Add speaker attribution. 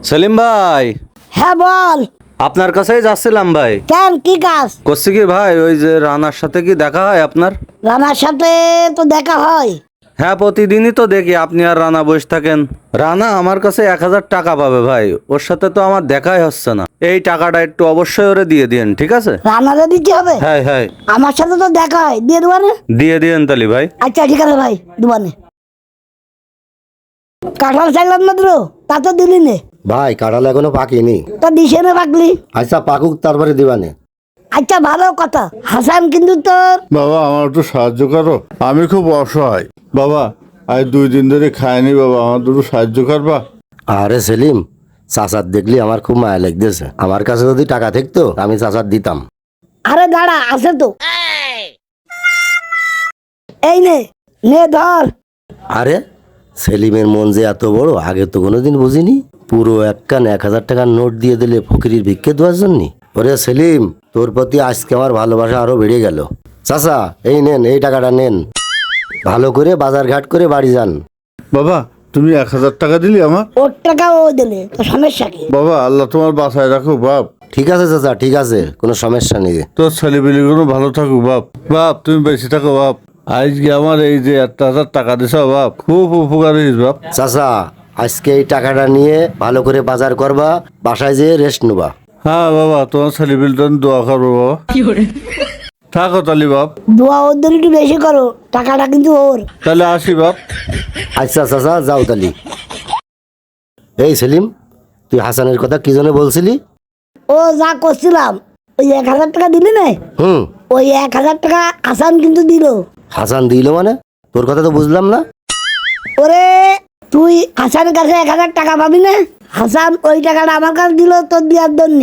Speaker 1: সেলিম ভাই,
Speaker 2: হ্যাঁ বল।
Speaker 1: আপনার কাছেই যাচ্ছিলাম ভাই।
Speaker 2: কেন, কি কাজ?
Speaker 1: করছি কি ভাই, ওই যে রানার সাথে কি দেখা হয় আপনার?
Speaker 2: রানার সাথে তো দেখা হয়।
Speaker 1: হ্যাঁ, প্রতিদিনই তো দেখি আপনি আর রানা বসে থাকেন। রানা আমার কাছে 1,000 টাকা পাবে ভাই, ওর সাথে তো আমার দেখাই হচ্ছে না। এই টাকাটা একটু অবশ্যই ওরে দিয়ে দিন, ঠিক আছে?
Speaker 2: রানারে দিতে হবে?
Speaker 1: হ্যাঁ হ্যাঁ,
Speaker 2: আমার সাথে তো দেখা হয়, দিয়ে দেবো না?
Speaker 1: দিয়ে দিন তালি ভাই।
Speaker 2: আচ্ছা ঠিক আছে ভাই, দেবানে। কাঁঠাল চাইলাম মাত্র, তা তো দিলি নে।
Speaker 3: ভাই কাঁঠাল এখনো পাকেনি।
Speaker 2: তা দিছে না পাকলি?
Speaker 3: আচ্ছা পাকুক তারপরে দিবানে।
Speaker 2: আচ্ছা ভালো কথা। হাসান কিন্তু তোর
Speaker 4: বাবা আমার একটু সাহায্য করো, আমি খুব অসহায় বাবা। আজ 2 দিন ধরে খাইনি বাবা, আমার দুটো সাহায্য করবা?
Speaker 3: আরে সেলিম, চাচার দেখলি আমার খুব মায়া লাগতেছে। আমার কাছে যদি টাকা থাকতো আমি চাচার দিতাম।
Speaker 2: আরে দাঁড়া, আছে তো। এই নে, নে ধর।
Speaker 3: আরে সেলিমের মন যে এত বড়, আগে তো কোনোদিন বুঝিনি। পুরো এক কান 1,000 টাকার নোট দিয়ে দিলে ফকিরির ভিক্ষে দেওয়ার জন্য। ওরে সেলিম, তোর প্রতি আজকে আমার ভালোবাসা আরো বেড়ে গেল। চাচা এই নেন, এই টাকাটা নেন, ভালো করে বাজার ঘাট করে বাড়ি যান।
Speaker 4: বাবা তুমি 1,000 টাকা দিলি আমার?
Speaker 2: ওর টাকা ও দিলে, তো সমস্যা কি?
Speaker 4: বাবা আল্লাহ তোমার বাসায় রাখো বাপ।
Speaker 3: ঠিক আছে চাচা, ঠিক আছে, কোনো সমস্যা নেই।
Speaker 4: তোর ছেলেপিলিগুলো ভালো থাকুক বাপ। বাপ তুমি বেঁচে থাকো বাপ। আজকে আমার এই যে 1,000 টাকা দিছ বাপ, খুব উপকার হয়েছে বাপ।
Speaker 3: চাচা আজকে এই টাকাটা নিয়ে ভালো করে বাজার করবা, বাসায় যেয়ে রেস্ট নেবা।
Speaker 4: হ্যাঁ বাবা, তোমার ছেলেপিল তো দোয়া করবো বাবা। থাকো তালি বাপ।
Speaker 2: দোয়া ওদের একটু বেশি করো, টাকাটা কিন্তু ওর।
Speaker 4: তাহলে আসি বাপ।
Speaker 3: আচ্ছা চাচা যাও তালি। এই সেলিম, তুই হাসানের কথা কি জন্য বলছিলি?
Speaker 2: ও যা করছিলাম, ওই 1,000 টাকা দিলি না?
Speaker 3: হুম,
Speaker 2: ওই 1,000 টাকা হাসান কিন্তু দিল।
Speaker 3: হাসান দিল মানে? তোর কথা তো বুঝলাম না।
Speaker 2: ওরে, তুই হাসানের কাছে 1,000 টাকা পাবি না? হাসান ওই টাকাটা আমার কাছে দিল তোর দিয়ার জন্য।